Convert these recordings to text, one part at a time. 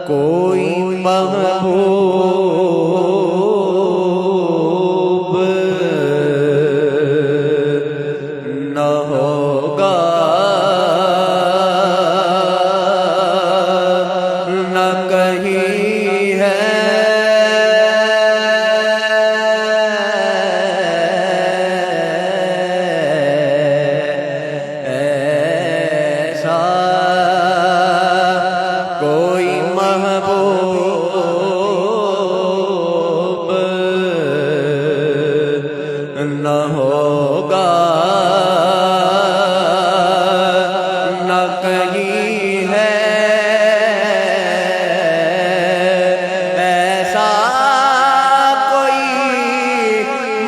کوئی محبوب نہ ہوگا نہ کہیں ہے ایسا کوئی محبوب نہ ہوگا نہ کہیں ہے ایسا کوئی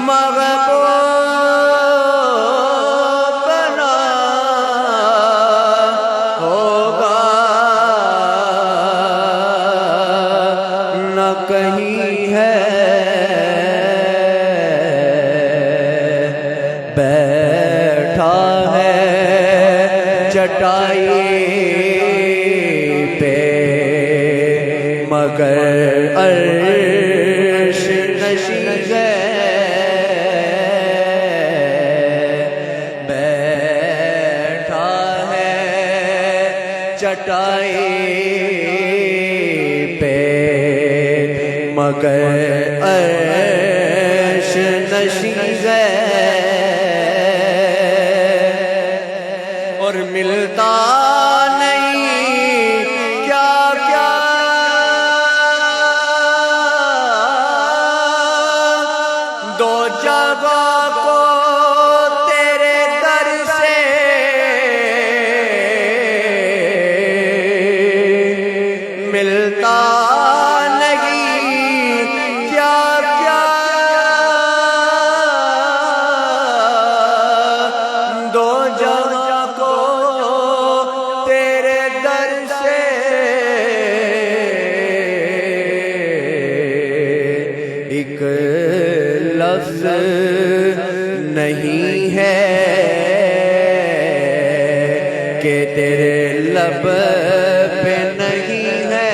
محبوب نہ ہوگا نہ کہیں ہے بیٹھا ہے چٹائی پہ مگر عرش نشین ہے بیٹھا ہے چٹائی پہ مگر عرش نشین ہے اور ملتا نہیں کیا کیا دو جگہ کو تیرے در سے ملتا نہیں کیا کیا دو جگہ کو تیرے در سے ایک لفظ نہیں ہے کہ تیرے لب پہ نہیں ہے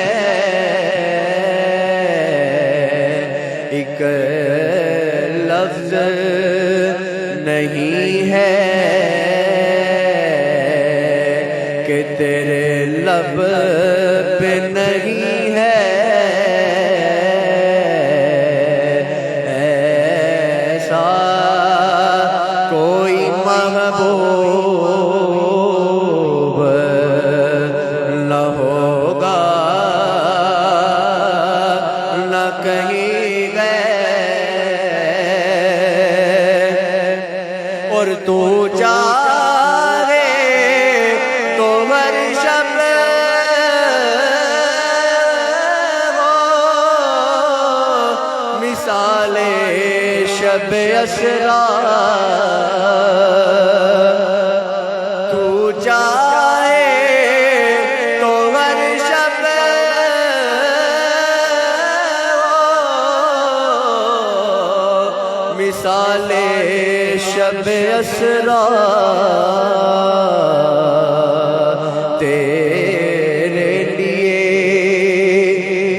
ایک لفظ نہیں ہے کہ تیرے لب پہ نہیں ہے ایسا کوئی محبوب نہ ہوگا نہ کہیں گئے اور تو چاہے تو ہر شب ہو مثال شب اسرا تو چاہے تو ہر شب ہو مثال شب اسرا تیرے لیے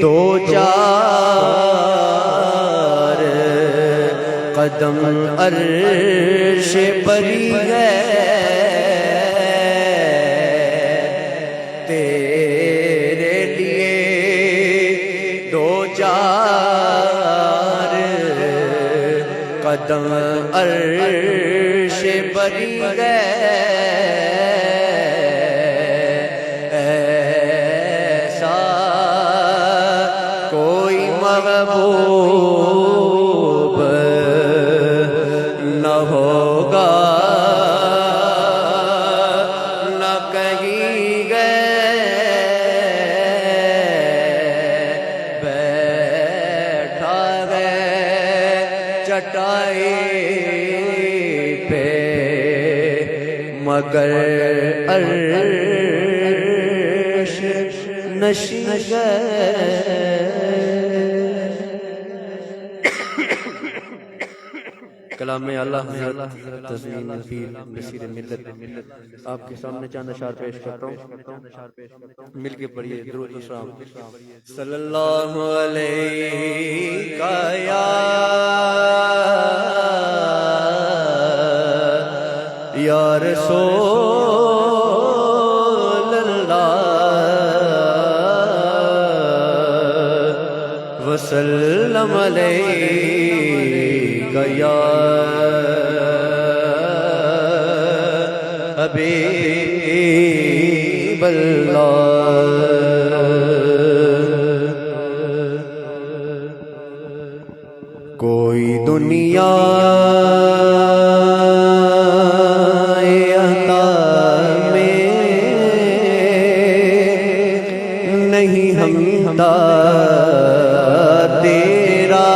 دو چار قدم عرش بری ہے تیرے لیے دو چار قدم عرش بری ہے ایسا کوئی محبوب نہ ہوگا نہ کہیں گئے بیٹھا ہے چٹائی پہ مگر عرش نشین ہے کلام اعلیٰ حضرت تسلیم پیر بصیر ملت آپ کے سامنے چند اشعار پیش کرتا ہوں، مل کے پڑھیے درود و سلام۔ صلی اللہ علیہ یا رسول اللہ وسلم علیک یا حبیب اللہ۔ کوئی دنیا عطا میں نہیں ہمتا تیرا،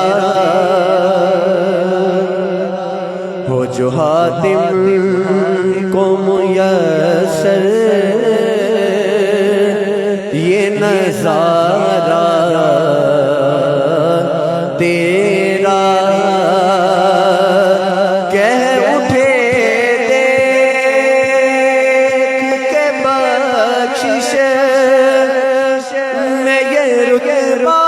ہو جو حاتم کو میسر یہ نظارہ تیرا، کہہ اٹھے دیکھ کے بخشش میں یہ رتبہ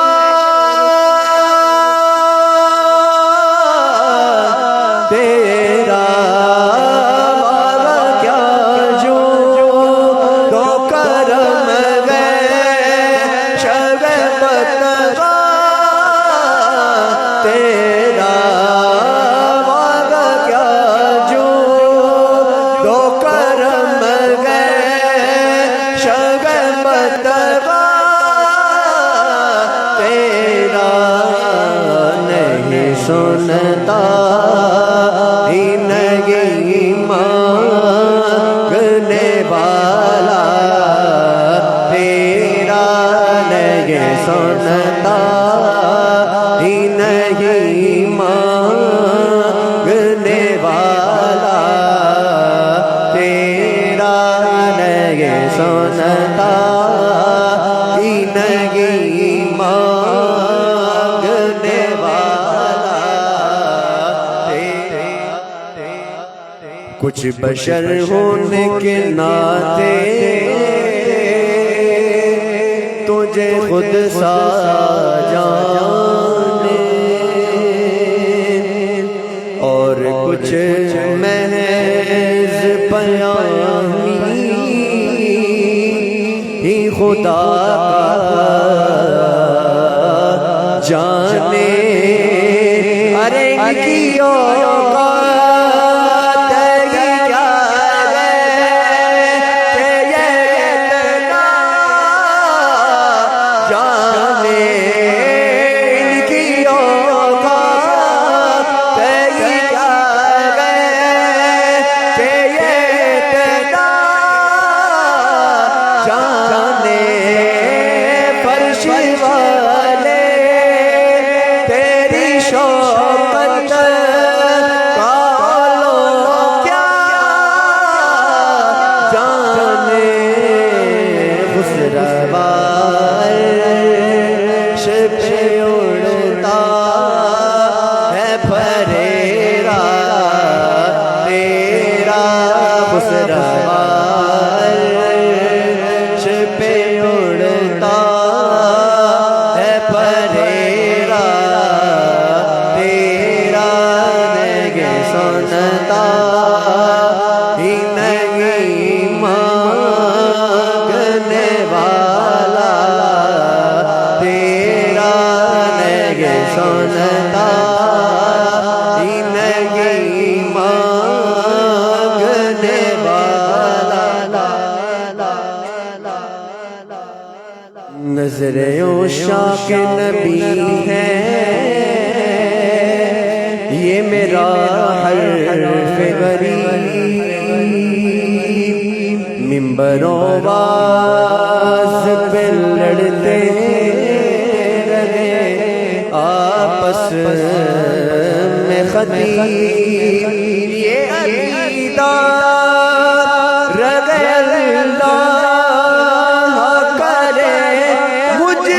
تیرا، کیا جو دو کرم گئے شب بتگا تیرا، کیا جو دو کرم گئے شب بتگا تیرا، نہیں سنتا نہیں مانگنے والا تیرا، نہیں سنتا نہیں مانگنے والا تیرا، نہیں سنتا نہیں مانگنے والا تیرا۔ کچھ بشر ہونے کے ناطے تجھے خود سا جانے، اور کچھ محض پیامی ہی خدا جانے، ارے کی اوقات کیا ہے کہ یہ اتنا جانے، ان کی اوقات کیا ہے کہ یہ اتنا جانے، فرش والے تیری شوقت کالو کیا جانے، خسروار پہ اڑتا ہے پھریرا تیرا، خسروار پہ اڑتا ہے پھریرا تیرا، نہیں سنتا ہی نہیں مانگنے والا تیرا، نہیں سنتا ہی نہیں مانگنے والا۔ نظر عشاق نبی ہے یہ میرا حرف غریب، منبر و واز پہ لڑتے رہے آپس میں خطیب، یہ عقیدہ رگے اللہ کرے مجھ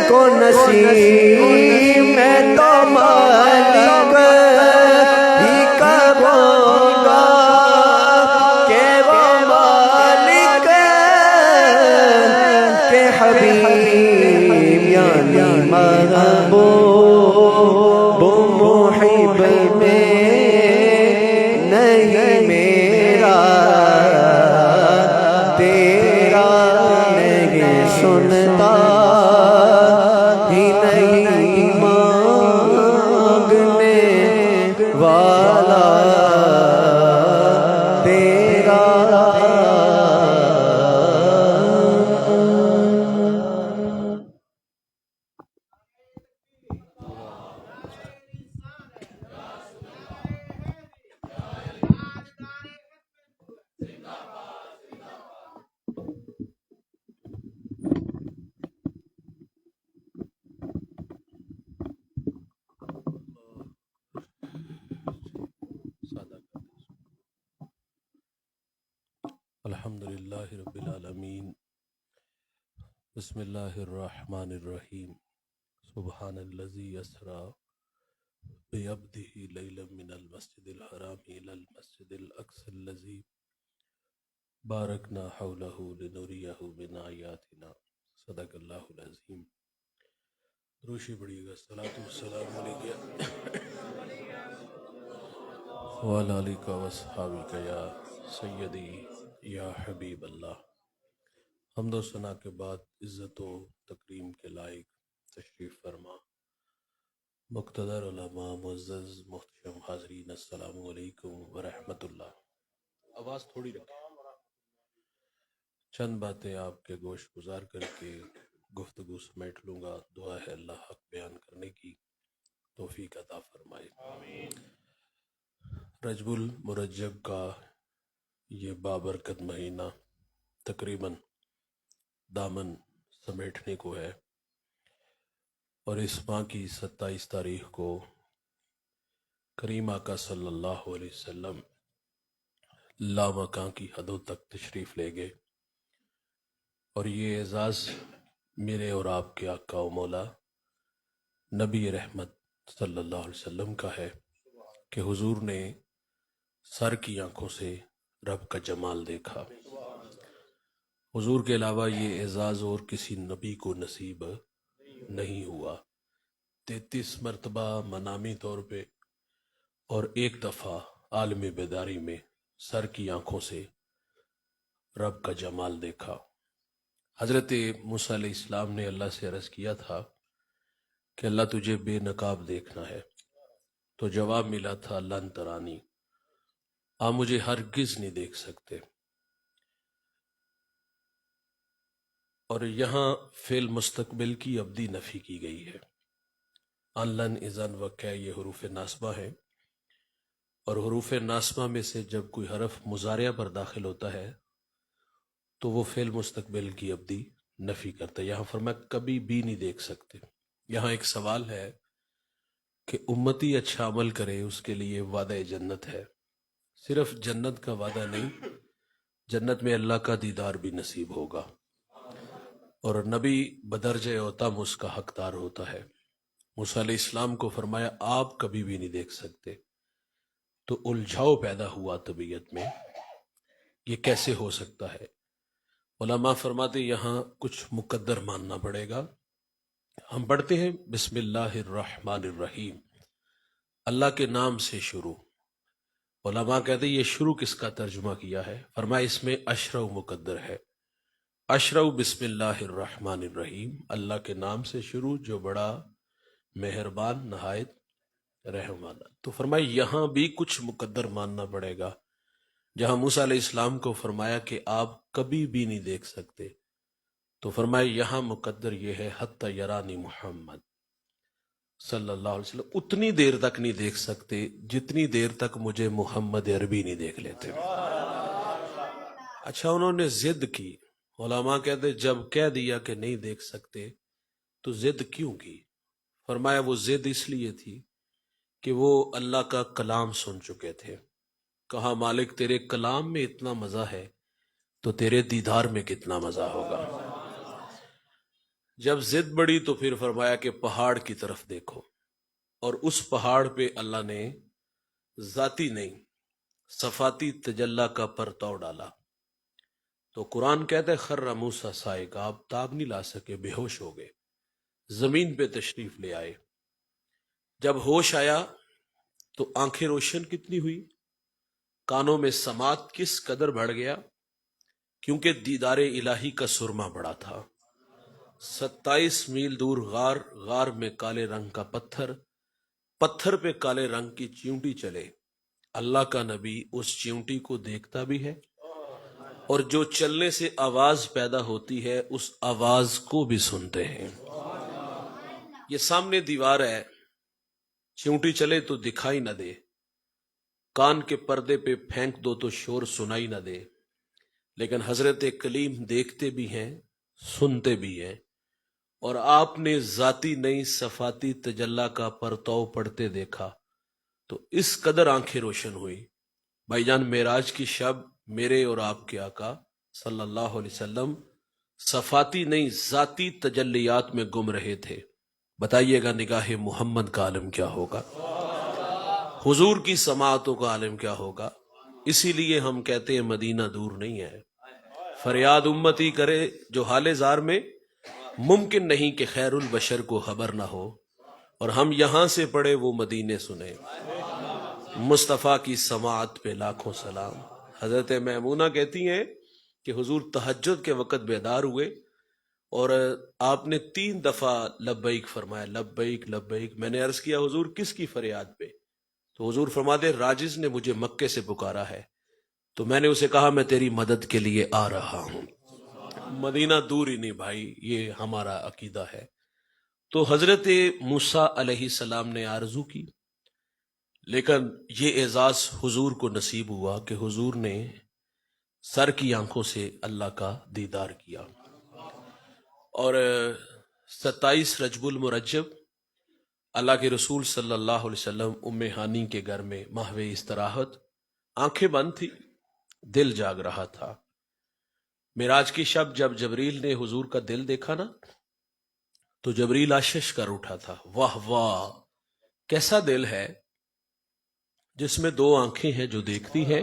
کو نصیب میں تو مالک الحمد للہ رب العالمین بسم اللہ الرحمن الرحیم سبحان الذی اسری بعبدہ لیلا من المسجد الحرام الی المسجد الاقصی الذی بارکنا حولہ لنریہ من آیاتنا صدق اللہ العظیم. روشی پڑھیے گا. الصلاۃ والسلام علیکہ وعلی آلک واصحابک یا سیدی یا حبیب اللہ. حمد و ثنا کے بعد عزت و تکریم کے لائق تشریف فرما مقتدر علماء معزز محتشم حاضرین، السلام علیکم ورحمۃ اللہ. آواز تھوڑی رکھیں. چند باتیں آپ کے گوش گزار کر کے گفتگو سمیٹ لوں گا. دعا ہے اللہ حق بیان کرنے کی توفیق عطا فرمائے. رجب المرجب کا یہ بابرکت مہینہ تقریباً دامن سمیٹنے کو ہے، اور اس ماہ کی 27 تاریخ کو کریم آقا صلی اللہ علیہ وسلم لامکاں کی حدوں تک تشریف لے گئے، اور یہ اعزاز میرے اور آپ کے آقا و مولا نبی رحمت صلی اللہ علیہ وسلم کا ہے کہ حضور نے سر کی آنکھوں سے رب کا جمال دیکھا. حضور کے علاوہ یہ اعزاز اور کسی نبی کو نصیب نہیں ہوا. 33 مرتبہ منامی طور پہ اور ایک دفعہ عالم بیداری میں سر کی آنکھوں سے رب کا جمال دیکھا. حضرت موسیٰ علیہ السلام نے اللہ سے عرض کیا تھا کہ اللہ تجھے بے نقاب دیکھنا ہے، تو جواب ملا تھا لن ترانی، آپ مجھے ہرگز نہیں دیکھ سکتے. اور یہاں فعل مستقبل کی ابدی نفی کی گئی ہے. ان لن اذن وقع یہ حروف ناصبہ ہیں، اور حروف ناصبہ میں سے جب کوئی حرف مضارعہ پر داخل ہوتا ہے تو وہ فعل مستقبل کی ابدی نفی کرتا ہے. یہاں فرمایا کبھی بھی نہیں دیکھ سکتے. یہاں ایک سوال ہے کہ امتی اچھا عمل کرے اس کے لیے وعدہ جنت ہے. صرف جنت کا وعدہ نہیں، جنت میں اللہ کا دیدار بھی نصیب ہوگا، اور نبی بدرجہ اوتم اس کا حقدار ہوتا ہے. موسیٰ علیہ السلام کو فرمایا آپ کبھی بھی نہیں دیکھ سکتے، تو الجھاؤ پیدا ہوا طبیعت میں، یہ کیسے ہو سکتا ہے؟ علماء فرماتے یہاں کچھ مقدر ماننا پڑے گا. ہم پڑھتے ہیں بسم اللہ الرحمن الرحیم، اللہ کے نام سے شروع. علماء کہتے ہیں یہ شروع کس کا ترجمہ کیا ہے؟ فرمایا اس میں اشرو مقدر ہے. اشرو بسم اللہ الرحمن الرحیم، اللہ کے نام سے شروع جو بڑا مہربان نہایت رحم والا. تو فرمایا یہاں بھی کچھ مقدر ماننا پڑے گا. جہاں موسیٰ علیہ السلام کو فرمایا کہ آپ کبھی بھی نہیں دیکھ سکتے، تو فرمایا یہاں مقدر یہ ہے حتی یرانی محمد صلی اللہ علیہ وسلم، اتنی دیر تک نہیں دیکھ سکتے جتنی دیر تک مجھے محمد عربی نہیں دیکھ لیتے. اچھا انہوں نے ضد کی. علماء کہتے جب کہہ دیا کہ نہیں دیکھ سکتے تو ضد کیوں کی؟ فرمایا وہ ضد اس لیے تھی کہ وہ اللہ کا کلام سن چکے تھے. کہا مالک تیرے کلام میں اتنا مزہ ہے تو تیرے دیدار میں کتنا مزہ ہوگا. جب ضد بڑھی تو پھر فرمایا کہ پہاڑ کی طرف دیکھو، اور اس پہاڑ پہ اللہ نے ذاتی نہیں صفاتی تجلی کا پرتاؤ ڈالا. تو قرآن کہتا ہے خر موسیٰ صائقا، آپ تاب نہیں لا سکے، بے ہوش ہو گئے، زمین پہ تشریف لے آئے. جب ہوش آیا تو آنکھیں روشن کتنی ہوئی، کانوں میں سماعت کس قدر بڑھ گیا، کیونکہ دیدار الہی کا سرما بڑا تھا. 27 میل دور غار، غار میں کالے رنگ کا پتھر، پتھر پہ کالے رنگ کی چیونٹی چلے. اللہ کا نبی اس چیونٹی کو دیکھتا بھی ہے، اور جو چلنے سے آواز پیدا ہوتی ہے اس آواز کو بھی سنتے ہیں. یہ سامنے دیوار ہے، چیونٹی چلے تو دکھائی نہ دے، کان کے پردے پہ پھینک دو تو شور سنائی نہ دے، لیکن حضرت کلیم دیکھتے بھی ہیں سنتے بھی ہیں. اور آپ نے ذاتی نئی صفاتی تجلی کا پرتاؤ پڑھتے دیکھا تو اس قدر آنکھیں روشن ہوئی. بھائی جان معراج کی شب میرے اور آپ کے آقا صلی اللہ علیہ وسلم صفاتی نہیں ذاتی تجلیات میں گم رہے تھے. بتائیے گا نگاہ محمد کا عالم کیا ہوگا، حضور کی سماعتوں کا عالم کیا ہوگا. اسی لیے ہم کہتے ہیں مدینہ دور نہیں ہے. فریاد امتی کرے جو حال زار میں، ممکن نہیں کہ خیر البشر کو خبر نہ ہو، اور ہم یہاں سے پڑھے وہ مدینے سنے. مصطفیٰ کی سماعت پہ لاکھوں سلام. حضرت میمونہ کہتی ہیں کہ حضور تہجد کے وقت بیدار ہوئے اور آپ نے 3 دفعہ لبیک فرمایا، لبیک لبیک. میں نے عرض کیا حضور کس کی فریاد پہ؟ تو حضور فرماتے راجز نے مجھے مکے سے پکارا ہے. تو میں نے اسے کہا میں تیری مدد کے لیے آ رہا ہوں. مدینہ دور ہی نہیں بھائی، یہ ہمارا عقیدہ ہے. تو حضرت موسیٰ علیہ السلام نے آرزو کی، لیکن یہ اعزاز حضور کو نصیب ہوا کہ حضور نے سر کی آنکھوں سے اللہ کا دیدار کیا. اور 27 رجب المرجب اللہ کے رسول صلی اللہ علیہ وسلم ام ہانی کے گھر میں محو استراحت، آنکھیں بند تھی، دل جاگ رہا تھا. معراج کی شب جب جبریل نے حضور کا دل دیکھا نا، تو جبریل آشش کر اٹھا تھا. واہ واہ، کیسا دل ہے جس میں 2 آنکھیں ہیں جو دیکھتی ہیں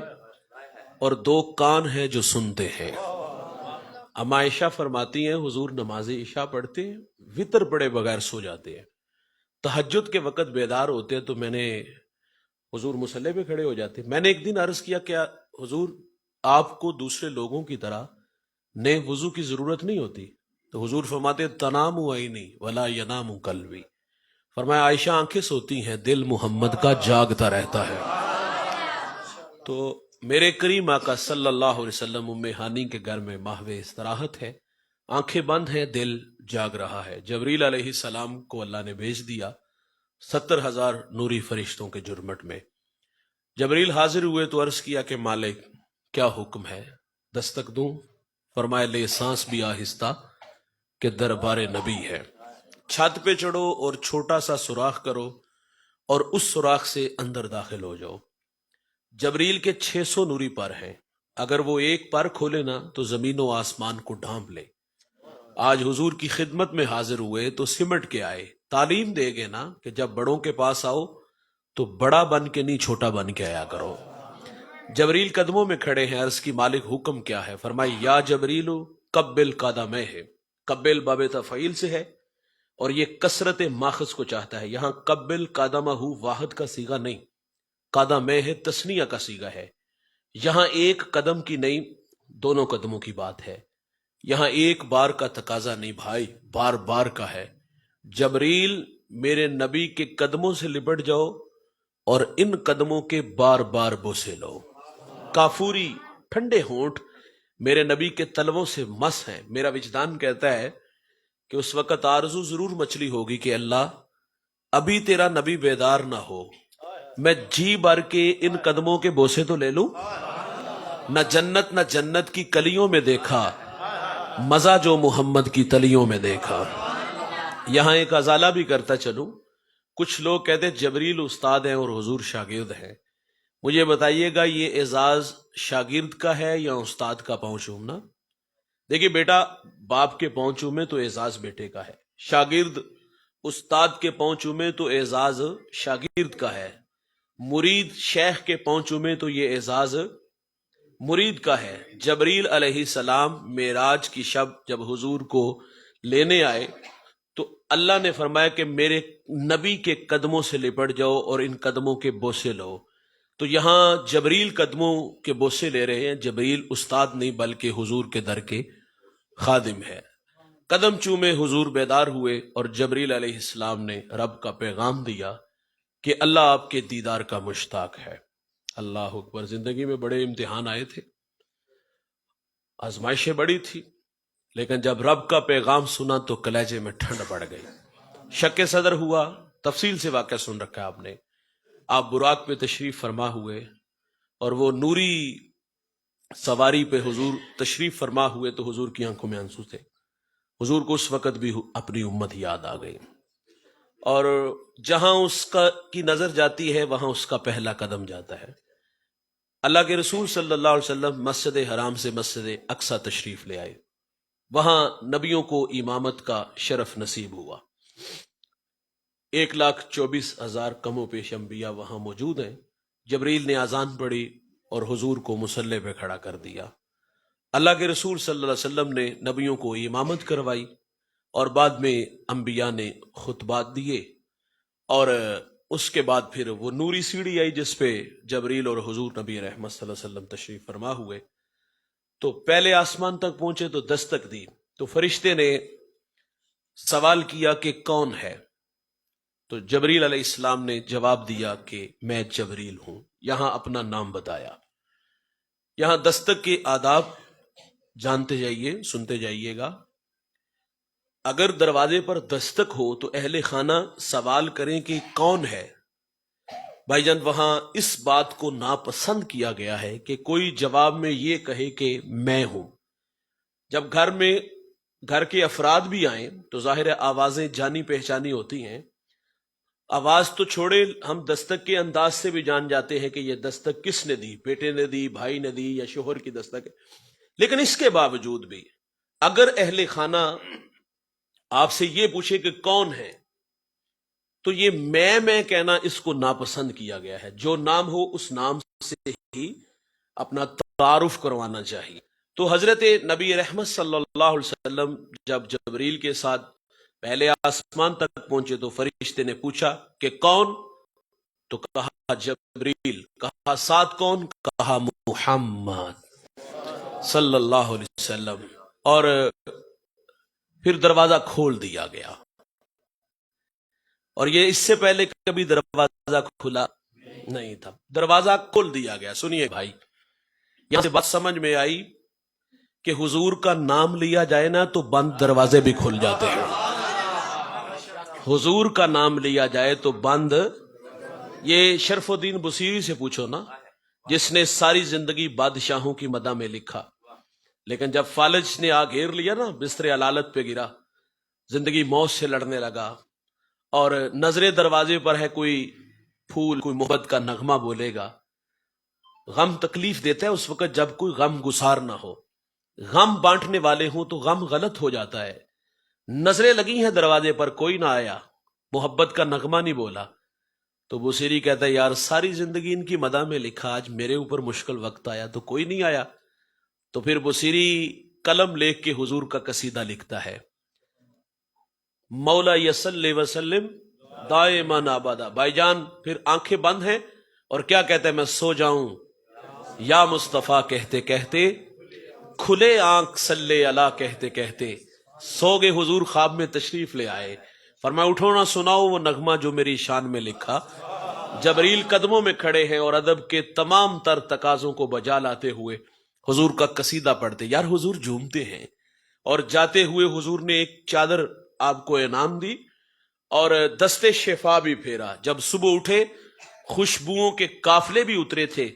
اور 2 کان ہیں جو سنتے ہیں. اما عائشہ فرماتی ہیں حضور نماز عشاء پڑھتے ہیں، وطر پڑے بغیر سو جاتے ہیں. تہجد کے وقت بیدار ہوتے ہیں تو میں نے حضور مصلی پہ کھڑے ہو جاتے. میں نے ایک دن عرض کیا کیا حضور آپ کو دوسرے لوگوں کی طرح نئے وضو کی ضرورت نہیں ہوتی؟ تو حضور فرماتے تنام عینی ولا ینام قلبی. فرمایا عائشہ آنکھیں سوتی ہیں، دل محمد کا جاگتا رہتا ہے. تو میرے کریم آقا صلی اللہ علیہ وسلم ام ہانی کے گھر میں محو استراحت ہے، آنکھیں بند ہیں، دل جاگ رہا ہے. جبریل علیہ السلام کو اللہ نے بھیج دیا 70,000 نوری فرشتوں کے جرمٹ میں. جبریل حاضر ہوئے تو عرض کیا کہ مالک کیا حکم ہے، دستک دوں؟ فرمائے لے سانس بھی آہستہ کہ دربار نبی ہے. چھت پہ چڑھو اور چھوٹا سا سوراخ کرو اور اس سوراخ سے اندر داخل ہو جاؤ. جبریل کے 600 نوری پر ہیں، اگر وہ ایک پر کھولے نا تو زمین و آسمان کو ڈھانپ لے. آج حضور کی خدمت میں حاضر ہوئے تو سمٹ کے آئے. تعلیم دے گے نا کہ جب بڑوں کے پاس آؤ تو بڑا بن کے نہیں چھوٹا بن کے آیا کرو. جبریل قدموں میں کھڑے ہیں، عرض کی مالک حکم کیا ہے؟ فرمائی یا جبریل قبل قدمہ ہے. قبل باب تفعیل سے ہے اور یہ کثرت ماخذ کو چاہتا ہے. یہاں قبل قدمہ واحد کا صیغہ نہیں، قدمہ ہے تثنیہ کا صیغہ ہے. یہاں ایک قدم کی نہیں، دونوں قدموں کی بات ہے. یہاں ایک بار کا تقاضا نہیں بھائی، بار بار کا ہے. جبریل میرے نبی کے قدموں سے لپٹ جاؤ اور ان قدموں کے بار بار بوسے لو. کافوری ٹھنڈے ہونٹ میرے نبی کے تلووں سے مس ہیں. میرا وجدان کہتا ہے کہ اس وقت آرزو ضرور مچلی ہوگی کہ اللہ ابھی تیرا نبی بیدار نہ ہو، میں جی بھر کے ان قدموں کے بوسے تو لے لوں. نہ جنت کی کلیوں میں دیکھا مزہ جو محمد کی تلیوں میں دیکھا. یہاں ایک ازالہ بھی کرتا چلوں. کچھ لوگ کہتے جبریل استاد ہیں اور حضور شاگرد ہیں. مجھے بتائیے گا یہ اعزاز شاگرد کا ہے یا استاد کا پاؤں چومنا؟ دیکھیے بیٹا باپ کے پاؤں چومے تو اعزاز بیٹے کا ہے، شاگرد استاد کے پاؤں چومے تو اعزاز شاگرد کا ہے، مرید شیخ کے پاؤں چومے تو یہ اعزاز مرید کا ہے. جبریل علیہ السلام معراج کی شب جب حضور کو لینے آئے تو اللہ نے فرمایا کہ میرے نبی کے قدموں سے لپٹ جاؤ اور ان قدموں کے بوسے لو. تو یہاں جبریل قدموں کے بوسے لے رہے ہیں. جبریل استاد نہیں بلکہ حضور کے در کے خادم ہے. قدم چومے حضور بیدار ہوئے اور جبریل علیہ السلام نے رب کا پیغام دیا کہ اللہ آپ کے دیدار کا مشتاق ہے. اللہ اکبر. زندگی میں بڑے امتحان آئے تھے، آزمائشیں بڑی تھی، لیکن جب رب کا پیغام سنا تو کلیجے میں ٹھنڈ پڑ گئی، شک صدر ہوا. تفصیل سے واقعہ سن رکھا آپ نے. آپ براق پہ تشریف فرما ہوئے اور وہ نوری سواری پہ حضور تشریف فرما ہوئے تو حضور کی آنکھوں میں آنسو تھے. حضور کو اس وقت بھی اپنی امت یاد آ گئی، اور جہاں اس کی نظر جاتی ہے وہاں اس کا پہلا قدم جاتا ہے. اللہ کے رسول صلی اللہ علیہ وسلم مسجد حرام سے مسجد اقصی تشریف لے آئے. وہاں نبیوں کو امامت کا شرف نصیب ہوا. 1,24,000 کم و پیش انبیاء وہاں موجود ہیں. جبریل نے اذان پڑھی اور حضور کو مصلی پہ کھڑا کر دیا. اللہ کے رسول صلی اللہ علیہ وسلم نے نبیوں کو امامت کروائی اور بعد میں انبیاء نے خطبات دیے، اور اس کے بعد پھر وہ نوری سیڑھی آئی جس پہ جبریل اور حضور نبی رحمت صلی اللہ علیہ وسلم تشریف فرما ہوئے. تو پہلے آسمان تک پہنچے تو دستک دی، تو فرشتے نے سوال کیا کہ کون ہے؟ تو جبریل علیہ السلام نے جواب دیا کہ میں جبریل ہوں. یہاں اپنا نام بتایا. یہاں دستک کے آداب جانتے جائیے، سنتے جائیے گا. اگر دروازے پر دستک ہو تو اہل خانہ سوال کریں کہ کون ہے. بھائی جان، وہاں اس بات کو ناپسند کیا گیا ہے کہ کوئی جواب میں یہ کہے کہ میں ہوں. جب گھر کے افراد بھی آئیں تو ظاہر آوازیں جانی پہچانی ہوتی ہیں. آواز تو چھوڑے، ہم دستک کے انداز سے بھی جان جاتے ہیں کہ یہ دستک کس نے دی، بیٹے نے دی، بھائی نے دی، یا شوہر کی دستک ہے. لیکن اس کے باوجود بھی اگر اہل خانہ آپ سے یہ پوچھے کہ کون ہے تو یہ میں کہنا اس کو ناپسند کیا گیا ہے. جو نام ہو اس نام سے ہی اپنا تعارف کروانا چاہیے. تو حضرت نبی رحمت صلی اللہ علیہ وسلم جب جبریل کے ساتھ پہلے آسمان تک پہنچے تو فرشتے نے پوچھا کہ کون؟ تو کہا جبریل. کہا ساتھ کون؟ کہا محمد صلی اللہ علیہ وسلم. اور پھر دروازہ کھول دیا گیا. اور یہ اس سے پہلے کبھی دروازہ کھلا نہیں تھا، دروازہ کھول دیا گیا. سنیے بھائی، یہاں سے بات سمجھ میں آئی کہ حضور کا نام لیا جائے نا تو بند دروازے بھی کھل جاتے ہیں. حضور کا نام لیا جائے تو بند. یہ شرف الدین بصیری سے پوچھو نا، جس نے ساری زندگی بادشاہوں کی مدح میں لکھا، لیکن جب فالج نے آ گھیر لیا نا، بستر علالت پہ گرا، زندگی موت سے لڑنے لگا، اور نظر دروازے پر ہے کوئی پھول، کوئی محبت کا نغمہ بولے گا. غم تکلیف دیتا ہے اس وقت جب کوئی غم گسار نہ ہو. غم بانٹنے والے ہوں تو غم غلط ہو جاتا ہے. نظریں لگی ہیں دروازے پر، کوئی نہ آیا، محبت کا نغمہ نہیں بولا. تو بصیری کہتا ہے یار ساری زندگی ان کی مدح میں لکھا، آج میرے اوپر مشکل وقت آیا تو کوئی نہیں آیا. تو پھر بصیری قلم لے کے حضور کا قصیدہ لکھتا ہے، مولا یصلی وسلم دائماً ابدا. بھائی جان پھر آنکھیں بند ہیں اور کیا کہتا ہے؟ میں سو جاؤں یا مصطفیٰ کہتے کہتے، کھلے آنکھ صلی اللہ کہتے کہتے. سو گئے حضور، خواب میں تشریف لے آئے. فرمایا اٹھو نہ سناؤ وہ نغمہ جو میری شان میں لکھا. جبریل قدموں میں کھڑے ہیں اور ادب کے تمام تر تقاضوں کو بجا لاتے ہوئے حضور کا قصیدہ پڑھتے. یار حضور جھومتے ہیں. اور جاتے ہوئے حضور نے ایک چادر آپ کو انعام دی اور دستے شفا بھی پھیرا. جب صبح اٹھے خوشبوؤں کے قافلے بھی اترے تھے.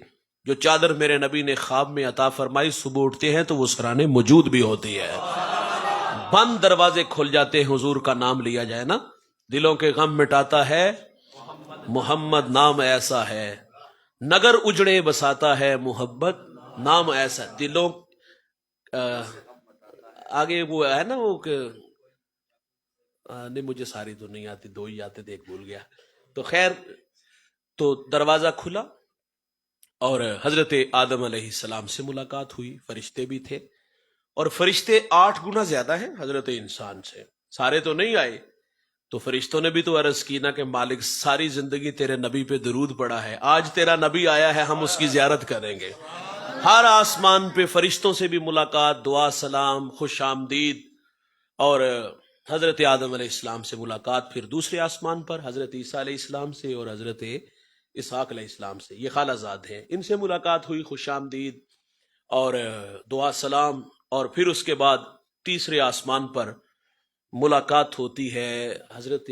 جو چادر میرے نبی نے خواب میں عطا فرمائی، صبح اٹھتے ہیں تو وہ سرانے موجود بھی ہوتی ہے. بند دروازے کھل جاتے ہیں. حضور کا نام لیا جائے نا، دلوں کے غم مٹاتا ہے محمد نام ایسا ہے. نگر اجڑے بساتا ہے محبت نام ایسا. دلوں آگے وہ ہے نا، وہ نہیں مجھے ساری تو نہیں آتی، 2 ہی آتے تھے، ایک بھول گیا. تو خیر، تو دروازہ کھلا اور حضرت آدم علیہ السلام سے ملاقات ہوئی. فرشتے بھی تھے، اور فرشتے 8 گنا زیادہ ہیں حضرت انسان سے. سارے تو نہیں آئے. تو فرشتوں نے بھی تو عرض کی نا کہ مالک ساری زندگی تیرے نبی پہ درود پڑا ہے، آج تیرا نبی آیا ہے، ہم اس کی زیارت کریں گے. ہر آسمان پہ فرشتوں سے بھی ملاقات، دعا سلام، خوش آمدید. اور حضرت آدم علیہ السلام سے ملاقات. پھر دوسرے آسمان پر حضرت عیسیٰ علیہ السلام سے اور حضرت اسحاق علیہ السلام سے، یہ خالہ زاد ہیں، ان سے ملاقات ہوئی، خوش آمدید اور دعا سلام. اور پھر اس کے بعد تیسرے آسمان پر ملاقات ہوتی ہے. حضرت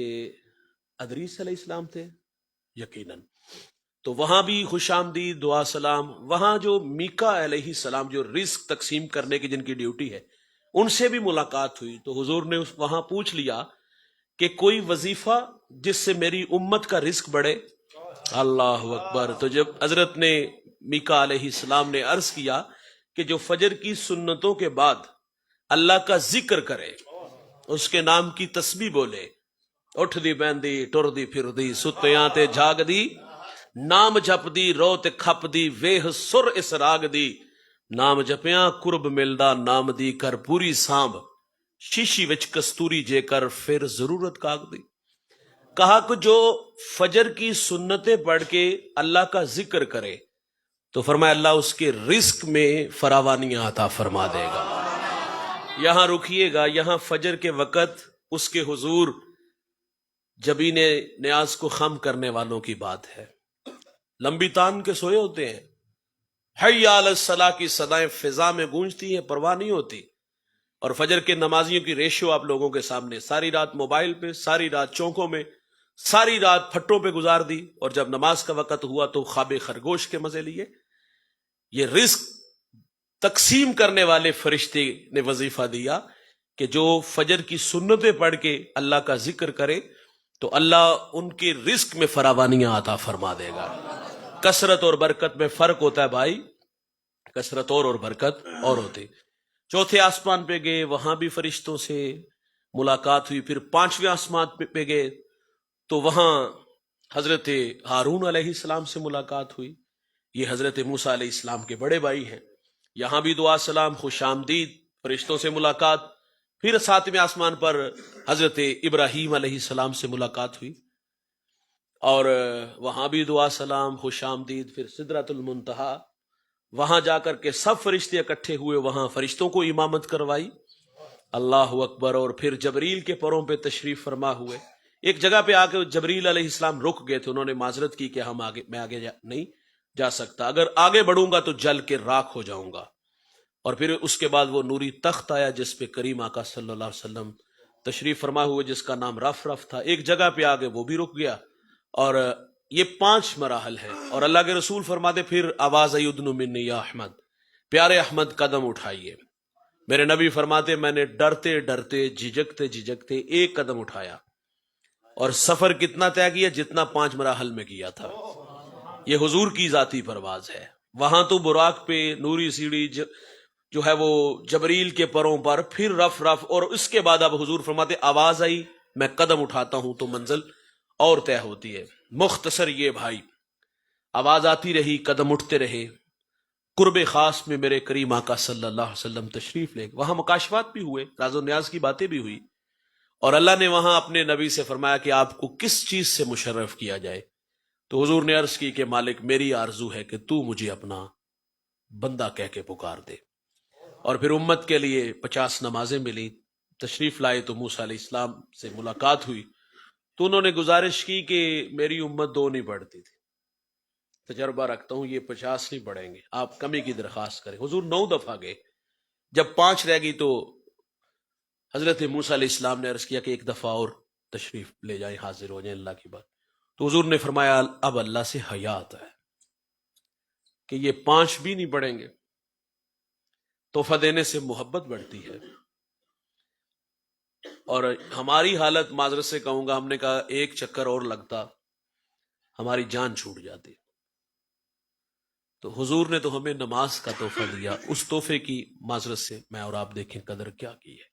ادریس علیہ السلام تھے یقیناً، تو وہاں بھی خوش آمدید، دعا سلام. وہاں جو میکا علیہ السلام جو رزق تقسیم کرنے کی جن کی ڈیوٹی ہے، ان سے بھی ملاقات ہوئی. تو حضور نے وہاں پوچھ لیا کہ کوئی وظیفہ جس سے میری امت کا رزق بڑھے. اللہ اکبر. تو جب حضرت نے میکا علیہ السلام نے عرض کیا کہ جو فجر کی سنتوں کے بعد اللہ کا ذکر کرے، اس کے نام کی تسبیح بولے، اٹھ دی بیندی ٹر دی پھر دی ستیاں تے جاگ دی، نام جپ دی رو تے کھپ دی ویہ سر اس راگ دی، نام جپیاں قرب ملدا نام دی کر پوری سانب، شیشی وچ کستوری جے کر پھر ضرورت کاغ دی۔ کہا کہ جو فجر کی سنتیں پڑھ کے اللہ کا ذکر کرے تو فرمایا اللہ اس کے رزق میں فراوانیاں عطا فرما دے گا۔ یہاں رکیے گا، یہاں فجر کے وقت اس کے حضور جبین نیاز کو خم کرنے والوں کی بات ہے، لمبی تان کے سوئے ہوتے ہیں، حی علی الصلاح کی صدائیں فضا میں گونجتی ہیں، پرواہ نہیں ہوتی، اور فجر کے نمازیوں کی ریشو آپ لوگوں کے سامنے، ساری رات موبائل پہ، ساری رات چونکوں میں، ساری رات پھٹوں پہ گزار دی، اور جب نماز کا وقت ہوا تو خواب خرگوش کے مزے لیے۔ یہ رزق تقسیم کرنے والے فرشتے نے وظیفہ دیا کہ جو فجر کی سنتیں پڑھ کے اللہ کا ذکر کرے تو اللہ ان کے رزق میں فراوانیاں عطا فرما دے گا۔ کثرت اور برکت میں فرق ہوتا ہے بھائی، کثرت اور برکت اور ہوتی۔ چوتھے آسمان پہ گئے، وہاں بھی فرشتوں سے ملاقات ہوئی، پھر پانچویں آسمان پہ گئے تو وہاں حضرت ہارون علیہ السلام سے ملاقات ہوئی، یہ حضرت موسیٰ علیہ السلام کے بڑے بھائی ہیں، یہاں بھی دعا سلام خوش آمدید، فرشتوں سے ملاقات۔ پھر ساتویں آسمان پر حضرت ابراہیم علیہ السلام سے ملاقات ہوئی، اور وہاں بھی دعا سلام خوش آمدید۔ پھر سدرۃ المنتہا، وہاں جا کر کے سب فرشتے اکٹھے ہوئے، وہاں فرشتوں کو امامت کروائی، اللہ اکبر۔ اور پھر جبریل کے پروں پہ تشریف فرما ہوئے، ایک جگہ پہ آ کے جبریل علیہ السلام رک گئے تھے، انہوں نے معذرت کی کہ میں آگے نہیں جا سکتا، اگر آگے بڑھوں گا تو جل کے راکھ ہو جاؤں گا۔ اور پھر اس کے بعد وہ نوری تخت آیا جس پہ کریم آقا صلی اللہ علیہ وسلم تشریف فرما ہوئے، جس کا نام رف تھا، ایک جگہ پہ آگے وہ بھی رک گیا۔ اور یہ 5 مراحل ہیں، اور اللہ کے رسول فرماتے پھر آواز یدن منی یا احمد، پیارے احمد قدم اٹھائیے۔ میرے نبی فرماتے میں نے ڈرتے ڈرتے جھجکتے جھجکتے ایک قدم اٹھایا، اور سفر کتنا طے کیا؟ جتنا 5 مراحل میں کیا تھا۔ یہ حضور کی ذاتی پرواز ہے۔ وہاں تو براق پہ نوری سیڑھی جو ہے وہ جبریل کے پروں پر، پھر رف، اور اس کے بعد اب حضور فرماتے آواز آئی میں قدم اٹھاتا ہوں تو منزل اور طے ہوتی ہے۔ مختصر یہ بھائی، آواز آتی رہی، قدم اٹھتے رہے، قرب خاص میں میرے کریم آقا صلی اللہ علیہ وسلم تشریف لے، وہاں مکاشفات بھی ہوئے، راز و نیاز کی باتیں بھی ہوئی، اور اللہ نے وہاں اپنے نبی سے فرمایا کہ آپ کو کس چیز سے مشرف کیا جائے، تو حضور نے عرض کی کہ مالک میری آرزو ہے کہ تو مجھے اپنا بندہ کہہ کے پکار دے۔ اور پھر امت کے لیے 50 نمازیں ملی، تشریف لائے تو موسیٰ علیہ السلام سے ملاقات ہوئی، تو انہوں نے گزارش کی کہ میری امت 2 نہیں پڑھتی تھی، تجربہ رکھتا ہوں یہ 50 نہیں پڑھیں گے، آپ کمی کی درخواست کریں۔ حضور 9 دفعہ گئے، جب 5 رہ گئی تو حضرت موسیٰ علیہ السلام نے عرض کیا کہ ایک دفعہ اور تشریف لے جائیں، حاضر ہو جائیں اللہ کی بات، تو حضور نے فرمایا اب اللہ سے حیا آتا ہے کہ یہ 5 بھی نہیں پڑھیں گے۔ تحفہ دینے سے محبت بڑھتی ہے، اور ہماری حالت معذرت سے کہوں گا، ہم نے کہا ایک چکر اور لگتا ہماری جان چھوٹ جاتی، تو حضور نے تو ہمیں نماز کا تحفہ دیا، اس تحفے کی معذرت سے میں اور آپ دیکھیں قدر کیا کی ہے۔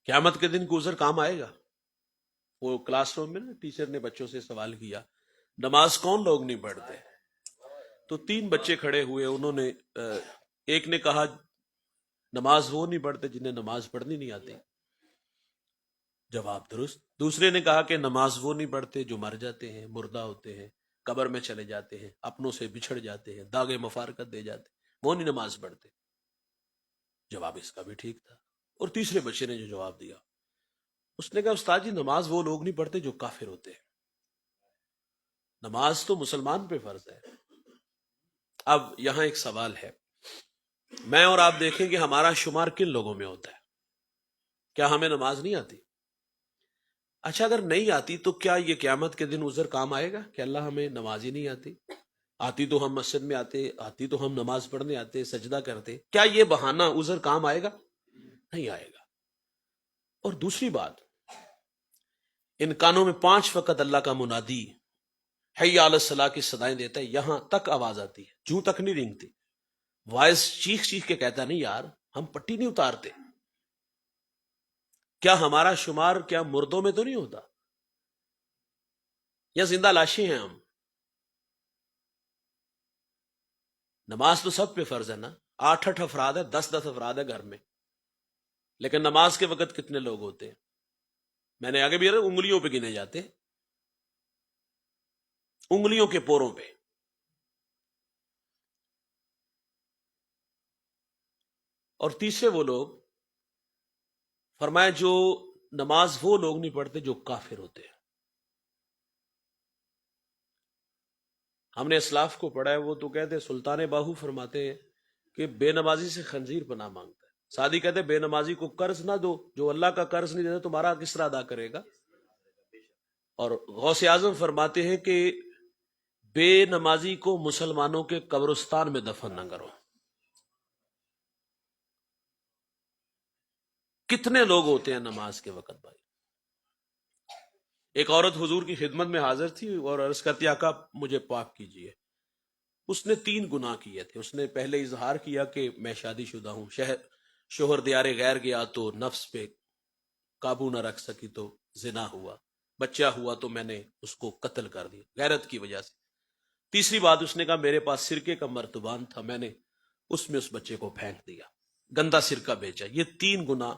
قیامت کے دن گزر کام آئے گا۔ وہ کلاس روم میں نا ٹیچر نے بچوں سے سوال کیا نماز کون لوگ نہیں پڑھتے، تو 3 بچے کھڑے ہوئے، انہوں نے ایک نے کہا نماز وہ نہیں پڑھتے جنہیں نماز پڑھنی نہیں آتی، جواب درست۔ دوسرے نے کہا کہ نماز وہ نہیں پڑھتے جو مر جاتے ہیں، مردہ ہوتے ہیں، قبر میں چلے جاتے ہیں، اپنوں سے بچھڑ جاتے ہیں، داغ مفارقت دے جاتے ہیں، وہ نہیں نماز پڑھتے۔ جواب اس کا بھی ٹھیک تھا۔ اور تیسرے بچے نے جو جواب دیا، اس نے کہا استاد جی نماز وہ لوگ نہیں پڑھتے جو کافر ہوتے ہیں، نماز تو مسلمان پہ فرض ہے۔ اب یہاں ایک سوال ہے، میں اور آپ دیکھیں کہ ہمارا شمار کن لوگوں میں ہوتا ہے؟ کیا ہمیں نماز نہیں آتی؟ اچھا اگر نہیں آتی تو کیا یہ قیامت کے دن عذر کام آئے گا کہ اللہ ہمیں نماز ہی نہیں آتی؟ آتی تو ہم مسجد میں آتے، آتی تو ہم نماز پڑھنے آتے، سجدہ کرتے، کیا یہ بہانہ عذر کام آئے گا؟ نہیں آئے گا۔ اور دوسری بات، ان کانوں میں 5 وقت اللہ کا منادی حی علی الصلاح کی صدائیں دیتا ہے، یہاں تک آواز آتی ہے، جوں تک نہیں رینگتی، وائس چیخ چیخ کے کہتا نہیں یار ہم پٹی نہیں اتارتے، کیا ہمارا شمار کیا مردوں میں تو نہیں ہوتا، یا زندہ لاشیں ہیں ہم؟ نماز تو سب پہ فرض ہے نا، 8 افراد ہے، 10 افراد ہے گھر میں، لیکن نماز کے وقت کتنے لوگ ہوتے ہیں؟ میں نے آگے بھی انگلیوں پہ گنے جاتے، انگلیوں کے پوروں پہ۔ اور تیسرے وہ لوگ فرمایا جو نماز وہ لوگ نہیں پڑھتے جو کافر ہوتے ہیں۔ ہم نے اسلاف کو پڑھا ہے، وہ تو کہتے سلطان باہو فرماتے ہیں کہ بے نمازی سے خنزیر پناہ مانگتا ہے۔ سعدی کہتے بے نمازی کو قرض نہ دو، جو اللہ کا قرض نہیں دیتا تمہارا کس طرح ادا کرے گا؟ اور غوث اعظم فرماتے ہیں کہ بے نمازی کو مسلمانوں کے قبرستان میں دفن نہ کرو۔ کتنے لوگ ہوتے ہیں نماز کے وقت بھائی؟ ایک عورت حضور کی خدمت میں حاضر تھی اور عرض کرتی آقا مجھے پاک کیجئے۔ اس نے 3 گناہ کیے تھے۔ اس نے پہلے اظہار کیا کہ میں شادی شدہ ہوں، شوہر دیار غیر گیا تو نفس پہ قابو نہ رکھ سکی تو زنا ہوا، بچہ ہوا تو میں نے اس کو قتل کر دیا غیرت کی وجہ سے۔ تیسری بات اس نے کہا میرے پاس سرکے کا مرتبان تھا، میں نے اس میں اس بچے کو پھینک دیا، گندا سرکہ بیچا۔ یہ 3 گناہ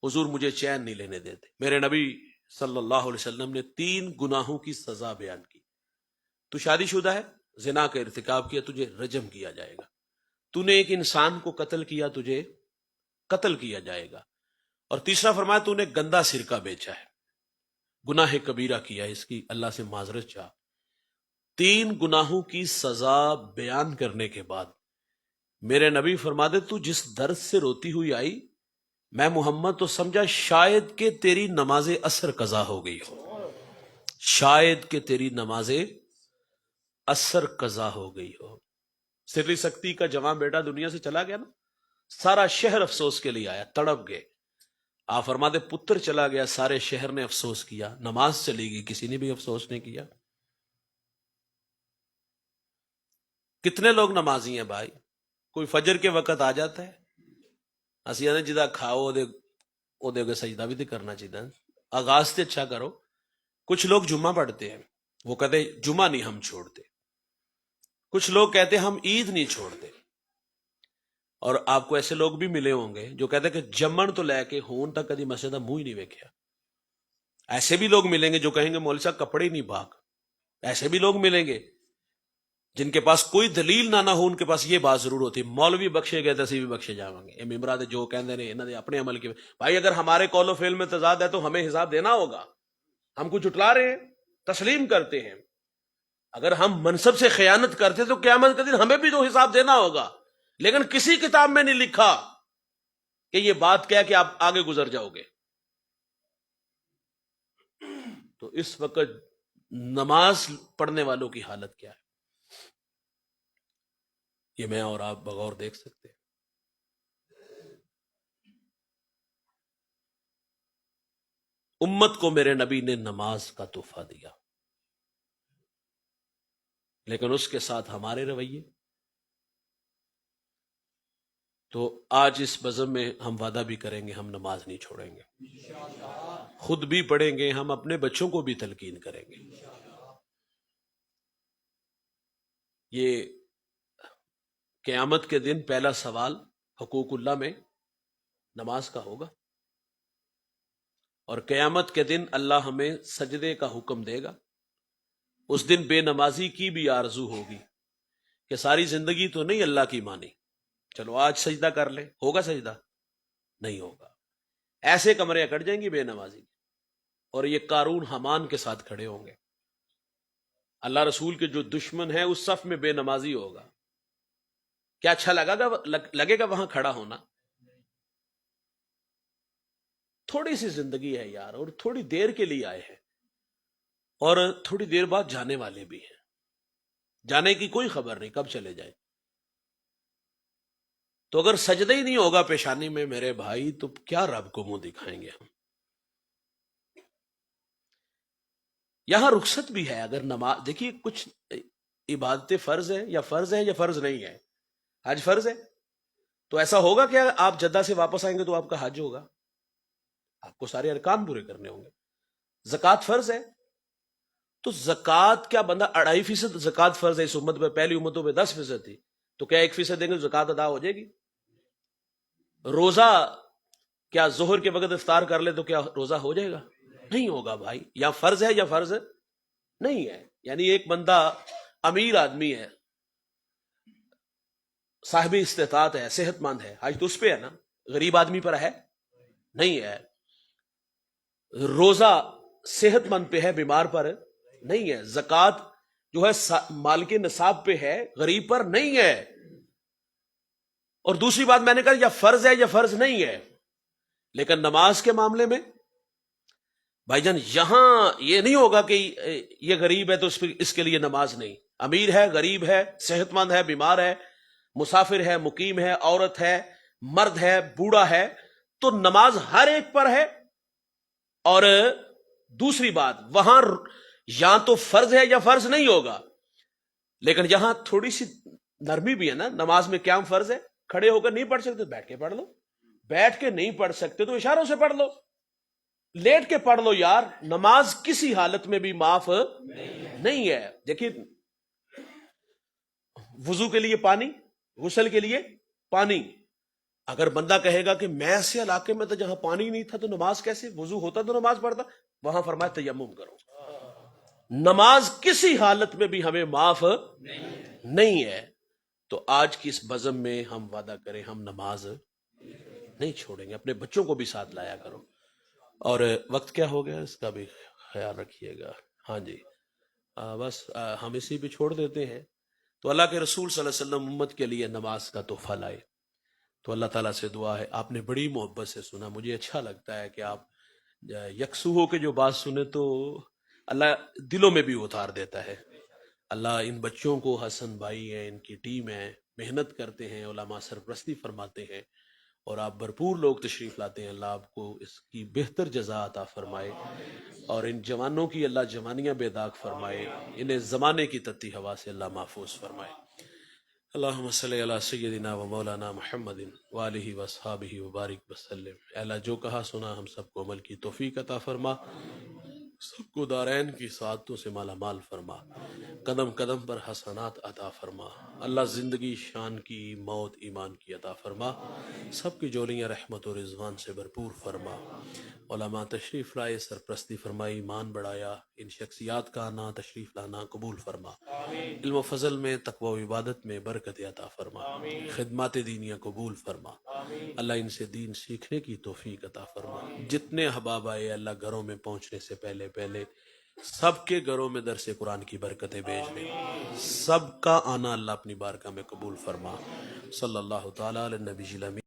حضور مجھے چین نہیں لینے دیتے۔ میرے نبی صلی اللہ علیہ وسلم نے 3 گناہوں کی سزا بیان کی۔ تو شادی شدہ ہے، زنا کا ارتکاب کیا، تجھے رجم کیا جائے گا۔ تو نے ایک انسان کو قتل کیا، تجھے قتل کیا جائے گا۔ اور تیسرا فرمایا تو نے گندا سرکہ بیچا ہے، گناہ کبیرہ کیا ہے، اس کی اللہ سے معذرت چاہ۔ 3 گناہوں کی سزا بیان کرنے کے بعد میرے نبی فرماتے تو جس درد سے روتی ہوئی آئی، میں محمد تو سمجھا شاید کہ تیری نماز عصر قضا ہو گئی ہو، شاید کہ تیری نماز عصر قضا ہو گئی ہو۔ سری سکتی کا جوان بیٹا دنیا سے چلا گیا نا، سارا شہر افسوس کے لیے آیا، تڑپ گئے۔ آپ فرماتے پتر چلا گیا، سارے شہر نے افسوس کیا، نماز چلی گئی، کسی نے بھی افسوس نہیں کیا۔ کتنے لوگ نمازی ہیں بھائی؟ کوئی فجر کے وقت آ جاتا ہے، اسی نے جدا کھاؤ دے گے، سجدہ بھی تو کرنا چاہیے، آغاز سے اچھا کرو۔ کچھ لوگ جمعہ پڑھتے ہیں، وہ کہتے جمعہ نہیں ہم چھوڑتے۔ کچھ لوگ کہتے ہم عید نہیں چھوڑتے۔ اور آپ کو ایسے لوگ بھی ملے ہوں گے جو کہتے کہ جمن تو لے کے ہون تک کدی مسجد منہ ہی نہیں ویکھیا۔ ایسے بھی لوگ ملیں گے جو کہیں گے مولوی صاحب کپڑے ہی نہیں پاک۔ ایسے بھی لوگ ملیں گے جن کے پاس کوئی دلیل نہ ہو، ان کے پاس یہ بات ضرور ہوتی مولوی بخشے گئے تو اسی بھی بخشے جاؤں گے۔ یہ ممبرات جو کہندے نے انہوں نے اپنے عمل کے بھائی، اگر ہمارے قول و فعل میں تضاد ہے تو ہمیں حساب دینا ہوگا۔ ہم کو جھٹلا رہے ہیں، تسلیم کرتے ہیں۔ اگر ہم منصب سے خیانت کرتے تو قیامت کے دن ہمیں بھی تو حساب دینا ہوگا، لیکن کسی کتاب میں نہیں لکھا کہ یہ بات کیا کہ آپ آگے گزر جاؤ گے۔ تو اس وقت نماز پڑھنے والوں کی حالت کیا ہے، یہ میں اور آپ بغور دیکھ سکتے ہیں۔ امت کو میرے نبی نے نماز کا تحفہ دیا، لیکن اس کے ساتھ ہمارے رویے۔ تو آج اس بزم میں ہم وعدہ بھی کریں گے ہم نماز نہیں چھوڑیں گے، خود بھی پڑھیں گے، ہم اپنے بچوں کو بھی تلقین کریں گے۔ یہ قیامت کے دن پہلا سوال حقوق اللہ میں نماز کا ہوگا، اور قیامت کے دن اللہ ہمیں سجدے کا حکم دے گا۔ اس دن بے نمازی کی بھی آرزو ہوگی کہ ساری زندگی تو نہیں اللہ کی مانی، چلو آج سجدہ کر لے، ہوگا سجدہ؟ نہیں ہوگا۔ ایسے کمرے اکڑ جائیں گی بے نمازی، اور یہ قارون حامان کے ساتھ کھڑے ہوں گے۔ اللہ رسول کے جو دشمن ہیں اس صف میں بے نمازی ہوگا، کیا اچھا لگے گا وہاں کھڑا ہونا؟ تھوڑی سی زندگی ہے یار، اور تھوڑی دیر کے لیے آئے ہیں، اور تھوڑی دیر بعد جانے والے بھی ہیں، جانے کی کوئی خبر نہیں کب چلے جائیں۔ تو اگر سجدہ ہی نہیں ہوگا پیشانی میں میرے بھائی، تو کیا رب کو منہ دکھائیں گے ہم؟ یہاں رخصت بھی ہے. اگر نماز دیکھیے کچھ عبادتیں فرض ہیں یا فرض نہیں ہے. حج فرض ہے تو ایسا ہوگا کہ آپ جدہ سے واپس آئیں گے تو آپ کا حج ہوگا, آپ کو سارے ارکان پورے کرنے ہوں گے. زکوٰۃ فرض ہے تو زکوٰۃ کیا بندہ 2.5% زکوٰۃ فرض ہے اس امت پہ, پہلی امتوں پہ 10% تھی, تو کیا 1% دیں گے زکوٰۃ ادا ہو جائے گی؟ روزہ کیا ظہر کے وقت افطار کر لے تو کیا روزہ ہو جائے گا؟ نہیں ہوگا بھائی. یا فرض ہے یا فرض نہیں ہے. یعنی ایک بندہ امیر آدمی ہے, صاحب استطاعت ہے, صحت مند ہے, حج تو اس پہ ہے نا, غریب آدمی پر ہے نہیں ہے. روزہ صحت مند پہ ہے, بیمار پر نہیں ہے. زکوٰۃ جو ہے مال کے نصاب پہ ہے, غریب پر نہیں ہے. اور دوسری بات میں نے کہا یا فرض ہے یا فرض نہیں ہے. لیکن نماز کے معاملے میں بھائی جان یہاں یہ نہیں ہوگا کہ یہ غریب ہے تو اس کے لیے نماز نہیں. امیر ہے, غریب ہے, صحت مند ہے, بیمار ہے, مسافر ہے, مقیم ہے, عورت ہے, مرد ہے, بوڑھا ہے, تو نماز ہر ایک پر ہے. اور دوسری بات وہاں یا تو فرض ہے یا فرض نہیں ہوگا, لیکن یہاں تھوڑی سی نرمی بھی ہے نا. نماز میں قیام فرض ہے, کھڑے ہو کر نہیں پڑھ سکتے بیٹھ کے پڑھ لو, بیٹھ کے نہیں پڑھ سکتے تو اشاروں سے پڑھ لو, لیٹ کے پڑھ لو یار. نماز کسی حالت میں بھی معاف نہیں ہے. دیکھیے وضو کے لیے پانی, غسل کے لیے پانی. اگر بندہ کہے گا کہ میں ایسے علاقے میں تھا جہاں پانی نہیں تھا تو نماز کیسے, وضو ہوتا تو نماز پڑھتا, وہاں فرمایا تیمم کرو. نماز کسی حالت میں بھی ہمیں معاف نہیں ہے. تو آج کی اس بزم میں ہم وعدہ کریں ہم نماز نہیں چھوڑیں گے. اپنے بچوں کو بھی ساتھ لایا کرو. اور وقت کیا ہو گیا اس کا بھی خیال رکھیے گا. ہاں جی بس ہم اسی پہ چھوڑ دیتے ہیں. تو اللہ کے رسول صلی اللہ علیہ وسلم امت کے لیے نماز کا تحفہ لائے. تو اللہ تعالیٰ سے دعا ہے, آپ نے بڑی محبت سے سنا, مجھے اچھا لگتا ہے کہ آپ یکسو ہو کے جو بات سنے تو اللہ دلوں میں بھی اتار دیتا ہے. اللہ ان بچوں کو, حسن بھائی ہیں, ان کی ٹیم ہے, محنت کرتے ہیں, علماء سرپرستی فرماتے ہیں, اور آپ بھرپور لوگ تشریف لاتے ہیں. اللہ آپ کو اس کی بہتر جزا عطا فرمائے, اور ان جوانوں کی اللہ جوانیاں بے داغ فرمائے, انہیں زمانے کی تتی ہوا سے اللہ محفوظ فرمائے. اللہم صلی علی سیدنا و مولانا محمد وآلہ واصحابہ وبارک وسلم. اے اللہ جو کہا سنا ہم سب کو عمل کی توفیق عطا فرما, سب کو دارین کی سعادتوں سے مالا مال فرما, قدم قدم پر حسنات عطا فرما. اللہ زندگی شان کی, موت ایمان کی عطا فرما, سب کی جولیاں رحمت و رضوان سے بھرپور فرما. علماء تشریف لائے, سرپرستی فرمائی, ایمان بڑھایا, ان شخصیات کا آنا تشریف لانا قبول فرما. علم و فضل میں, تقوی و عبادت میں برکت عطا فرما, خدمات دینیاں قبول فرما. اللہ ان سے دین سیکھنے کی توفیق عطا فرما. جتنے احباب آئے اللہ گھروں میں پہنچنے سے پہلے سب کے گھروں میں درس قرآن کی برکتیں بھیج دیں. سب کا آنا اللہ اپنی بارگاہ میں قبول فرما. صلی اللہ تعالی علی نبی